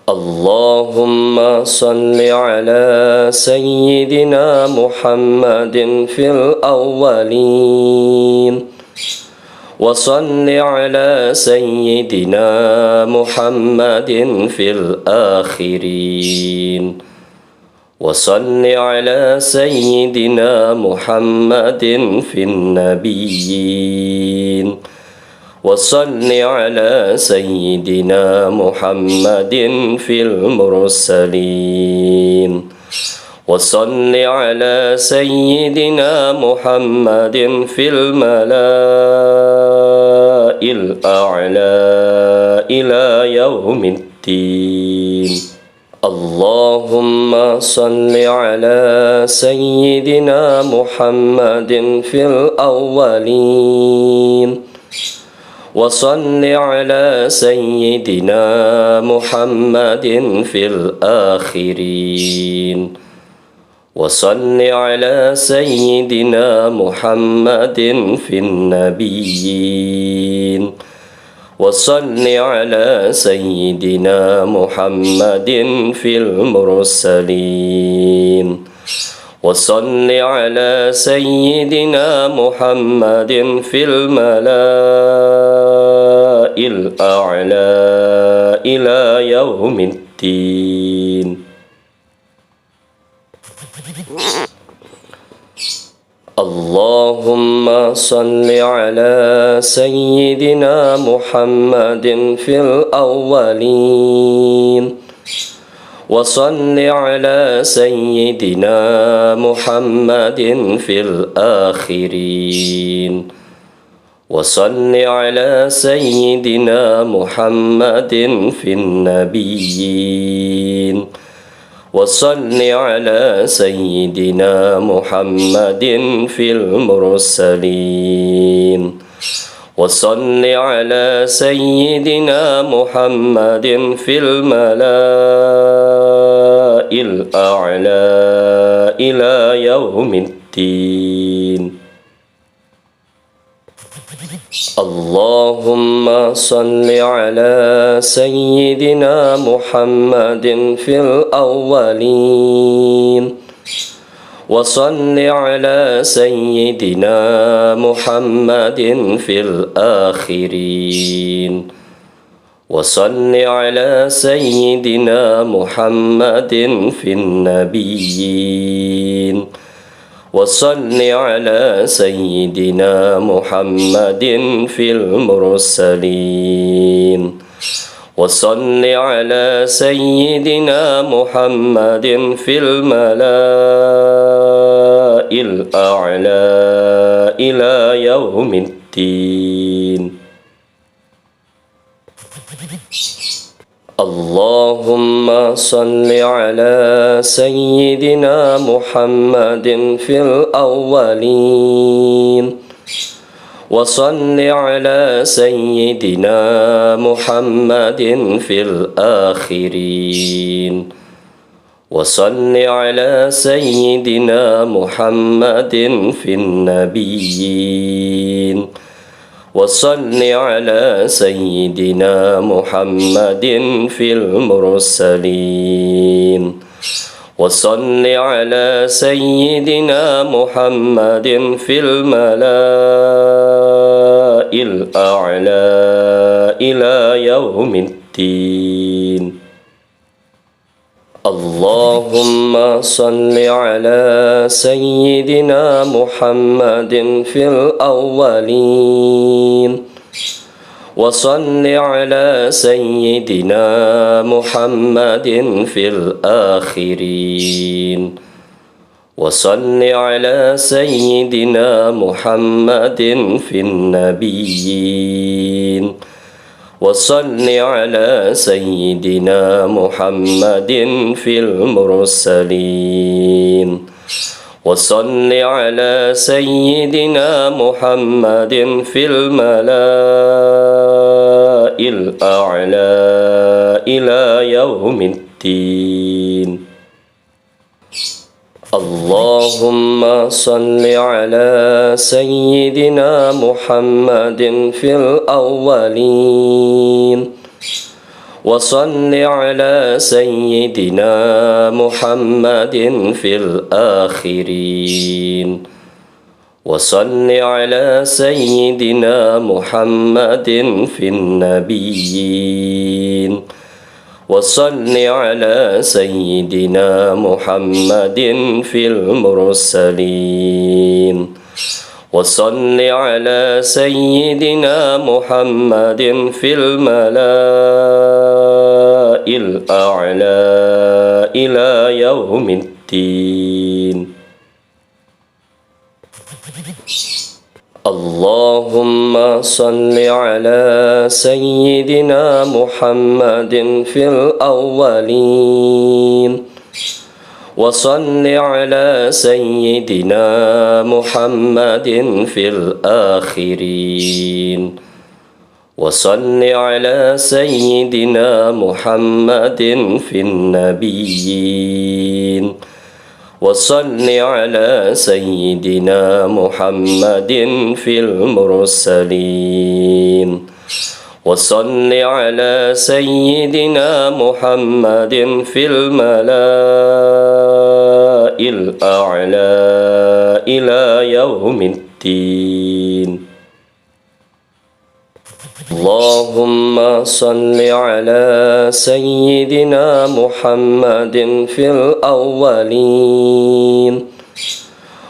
اللهم صل على سيدنا محمد في الأولين وصل على سيدنا محمد في الآخرين وصل على سيدنا محمد في النبيين وصل على سيدنا محمد في المرسلين وصل على سيدنا محمد في الملأ الأعلى إلى يوم الدين. اللهم صل على سيدنا محمد في الأولين وصل على سيدنا محمد في الآخرين وصل على سيدنا محمد في النبيين وصل على سيدنا محمد في المرسلين وصل على سيدنا محمد في الملأ الأعلى إلى يوم الدين. اللهم صل على سيدنا محمد في الأولين وصل على سيدنا محمد في الآخرين وصل على سيدنا محمد في النبيين وصل على سيدنا محمد في المرسلين وصل على سيدنا محمد في الملأ الأعلى إلى يوم الدين. اللهم صل على سيدنا محمد في الأولين وصل على سيدنا محمد في الآخرين وصل على سيدنا محمد في النبيين وصل على سيدنا محمد في المرسلين وصل على سيدنا محمد في الملأ الأعلى إلى يوم الدين. اللهم صل على سيدنا محمد في الأولين وصل على سيدنا محمد في الآخرين وصل على سيدنا محمد في النبيين وصل على سيدنا محمد في المرسلين وصل على سيدنا محمد في الملأ الأعلى إلى يوم الدين. اللهم صل على سيدنا محمد في الأولين وصل على سيدنا محمد في الآخرين وصل على سيدنا محمد في النبيين وصل على سيدنا محمد في المرسلين وصل على سيدنا محمد في الملأ الأعلى إلى يوم الدين. اللهم صل على سيدنا محمد في الأولين وصل على سيدنا محمد في الآخرين وصل على سيدنا محمد في النبيين وصل على سيدنا محمد في المرسلين وصل على سيدنا محمد في الملأ الأعلى إلى يوم الدين. اللهم صل على سيدنا محمد في الأولين وصل على سيدنا محمد في الآخرين وصل على سيدنا محمد في النبيين وصل على سيدنا محمد في المرسلين وصل على سيدنا محمد في الملأ الأعلى إلى يوم الدين. اللهم صل على سيدنا محمد في الأولين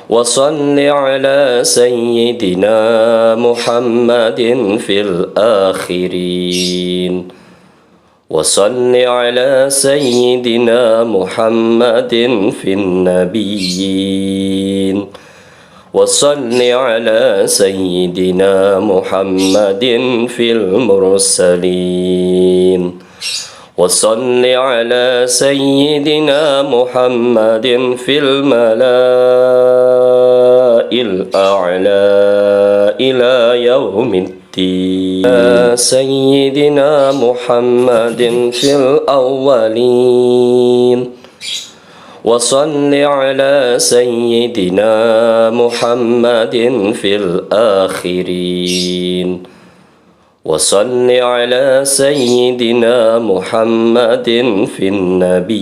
وصل على سيدنا محمد في الآخرين وصل على سيدنا محمد في النبيين وصل على سيدنا محمد في المرسلين وصل على سيدنا محمد في الملأ الأعلى إلى يوم الدين. سيدنا محمد في الأولين وصل على سيدنا محمد في الآخرين وصل على سيدنا محمد في النبيين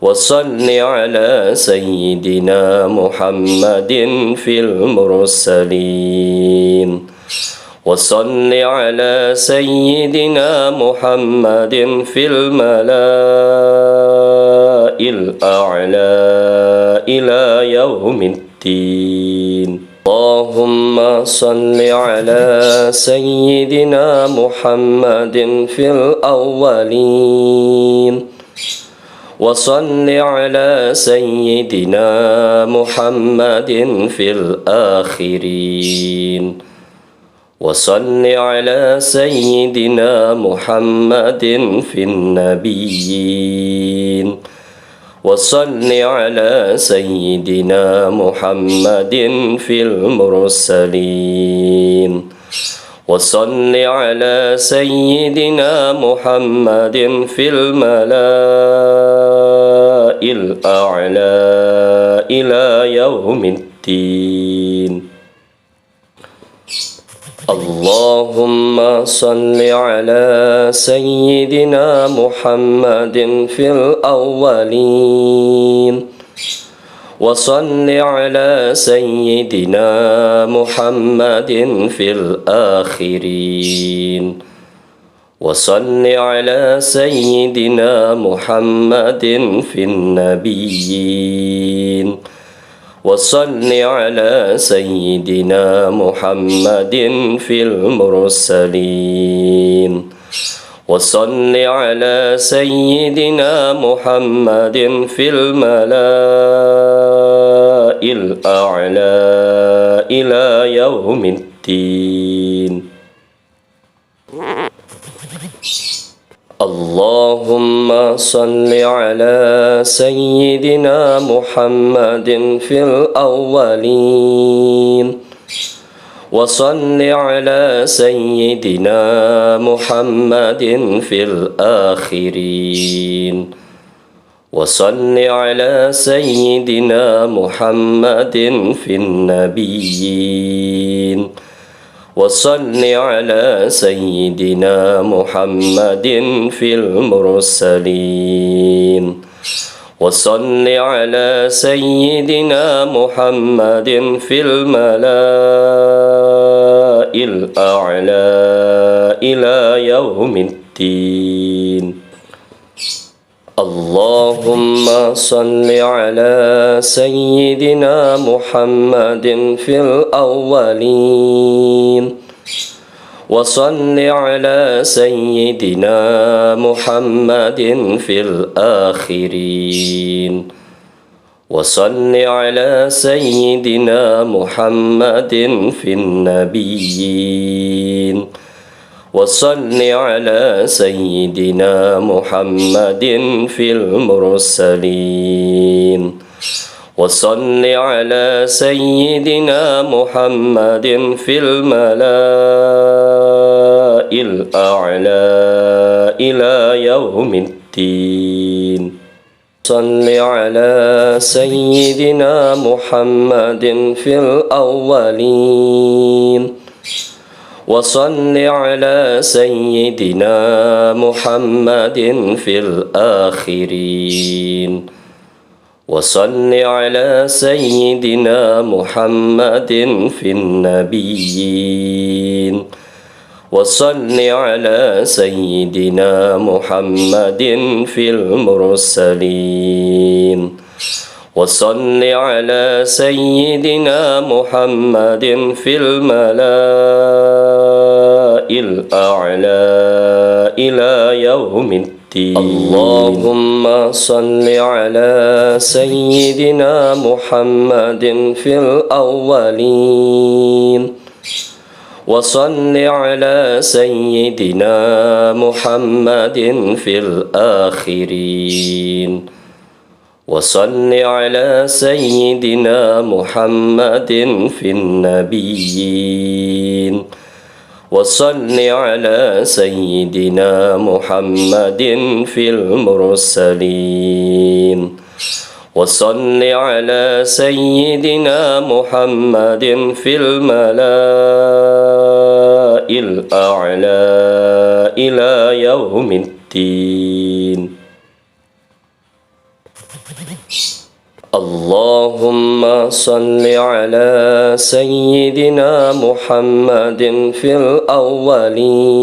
وصل على سيدنا محمد في المرسلين وصل على سيدنا محمد في الملأ الأعلى إلى يوم الدين. اللهم صل على سيدنا محمد في الأولين وصل على سيدنا محمد في الآخرين وصل على سيدنا محمد في النبيين وصل على سيدنا محمد في المرسلين وصل على سيدنا محمد في الملأ الأعلى إلى يوم الدين. اللهم صل على سيدنا محمد في الأولين وصل على سيدنا محمد في الآخرين وصل على سيدنا محمد في النبيين وصل على سيدنا محمد في المرسلين وصل على سيدنا محمد في الملأ الأعلى إلى يوم الدين. اللهم صل على سيدنا محمد في الأولين وصل على سيدنا محمد في الآخرين وصل على سيدنا محمد في النبيين وصل على سيدنا محمد في المرسلين وصل على سيدنا محمد في الملأ الأعلى إلى يوم الدين. اللهم صل على سيدنا محمد في الأولين وصل على سيدنا محمد في الآخرين وصل على سيدنا محمد في النبيين وصل على سيدنا محمد في المرسلين وصل على سيدنا محمد في الملأ الأعلى إلى يوم الدين. صل على سيدنا محمد في الأولين وصل على سيدنا محمد في الآخرين وصل على سيدنا محمد في النبيين وصل على سيدنا محمد في المرسلين وصل على سيدنا محمد في الملأ الأعلى إلى يوم الدين. اللهم صل على سيدنا محمد في الأولين وصل على سيدنا محمد في الآخرين وصل على سيدنا محمد في النبيين وصل على سيدنا محمد في المرسلين وصل على سيدنا محمد في الملأ الأعلى إلى يوم الدين. اللهم صل على سيدنا محمد في الأولين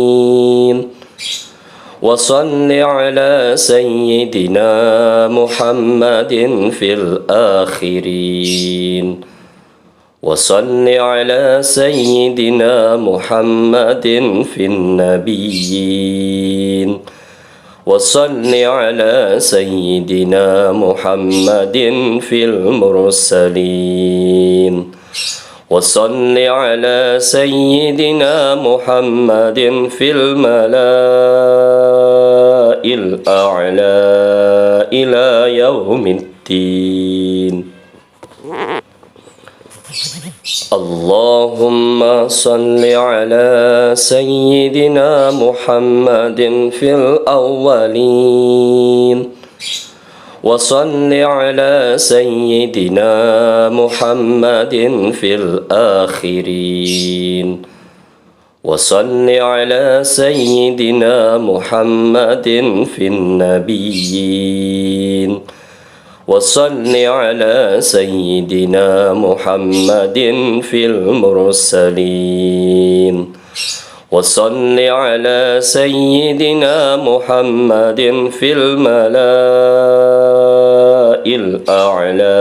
وصل على سيدنا محمد في الآخرين وصل على سيدنا محمد في النبيين وصل على سيدنا محمد في المرسلين وصل على سيدنا محمد في الملأ الأعلى إلى يوم الدين. اللهم صل على سيدنا محمد في الأولين وصل على سيدنا محمد في الآخرين وصل على سيدنا محمد في النبيين وصل على سيدنا محمد في المرسلين وصل على سيدنا محمد في الملأ الأعلى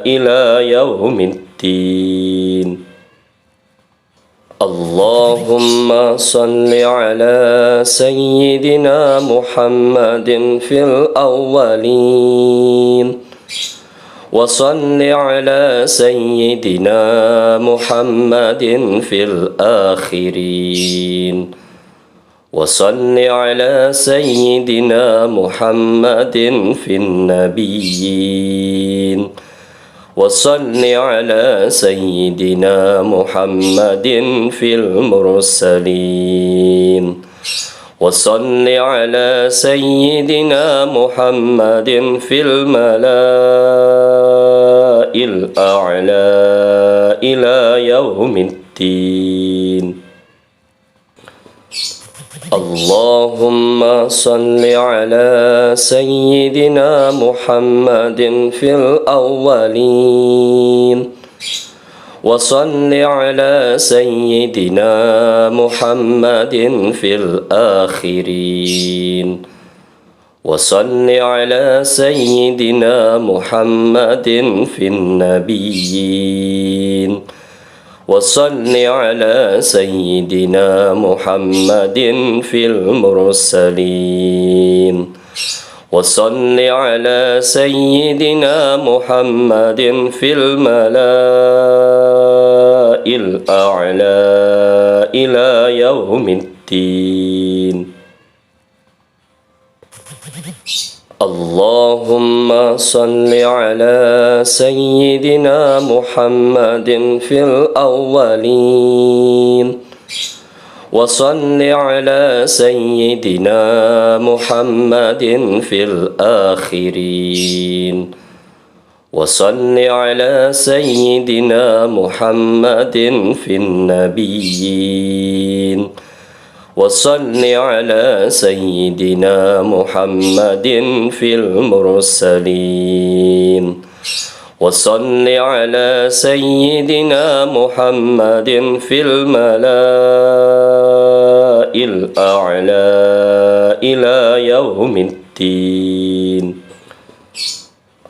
إلى يوم الدين. اللهم صل على سيدنا محمد في الأولين وصل على سيدنا محمد في الآخرين وصل على سيدنا محمد في النبيين وصل على سيدنا محمد في المرسلين وصل على سيدنا محمد في الملأ الأعلى إلى يوم الدين. اللهم صل على سيدنا محمد في الأولين وصل على سيدنا محمد في الآخرين وصل على سيدنا محمد في النبيين وصل على سيدنا محمد في المرسلين وصل على سيدنا محمد في الملأ الأعلى إلى يوم الدين. اللهم صل على سيدنا محمد في الأولين وصل على سيدنا محمد في الآخرين وصل على سيدنا محمد في النبيين وصل على سيدنا محمد في المرسلين وصل على سيدنا محمد في الملأ الأعلى إلى يوم الدين.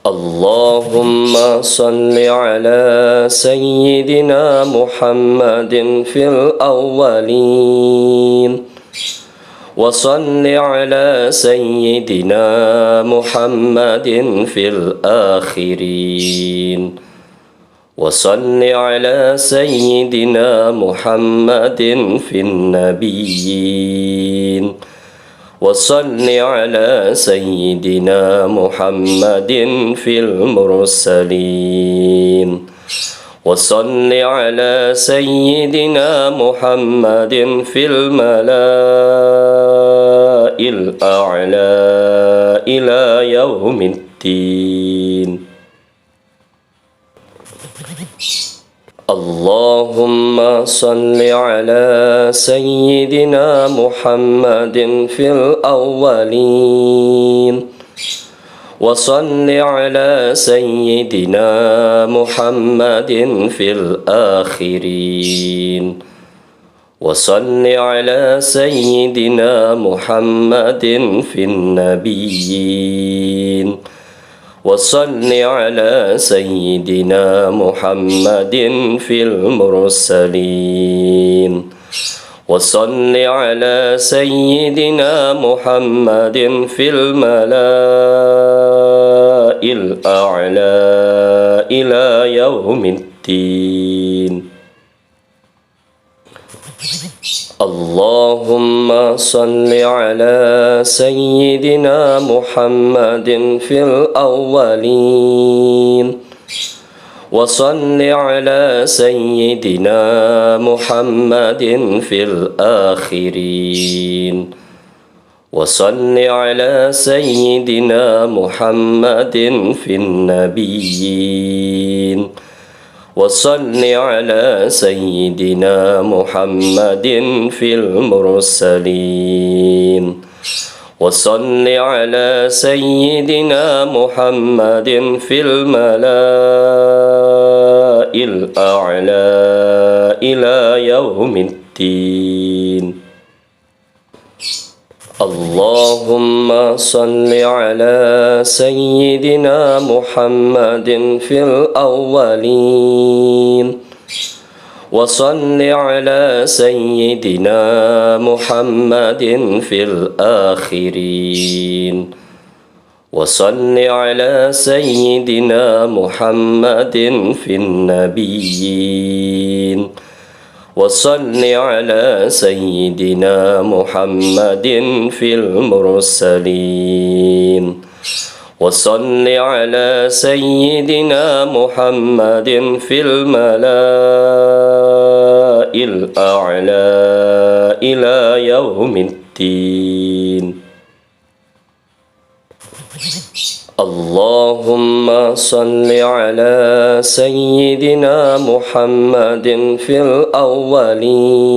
اللهم صل على سيدنا محمد في الأولين وصل على سيدنا محمد في الآخرين وصل على سيدنا محمد في النبيين وصل على سيدنا محمد في المرسلين وصل على سيدنا محمد في الملأ الأعلى إلى يوم الدين. اللهم صل على سيدنا محمد في الأولين وصل على سيدنا محمد في الآخرين وصل على سيدنا محمد في النبيين وصل على سيدنا محمد في المرسلين وصل على سيدنا محمد في الملأ الأعلى إلى يوم الدين. اللهم صل على سيدنا محمد في الأولين وصل على سيدنا محمد في الآخرين وصل على سيدنا محمد في النبيين وصل على سيدنا محمد في المرسلين وصل على سيدنا محمد في الملأ الأعلى إلى يوم الدين. اللهم صل على سيدنا محمد في الأولين وصل على سيدنا محمد في الآخرين وصل على سيدنا محمد في النبيين وصل على سيدنا محمد في المرسلين وصل على سيدنا محمد في الملأ الأعلى إلى يوم الدين. اللهم صل على سيدنا محمد في الأولين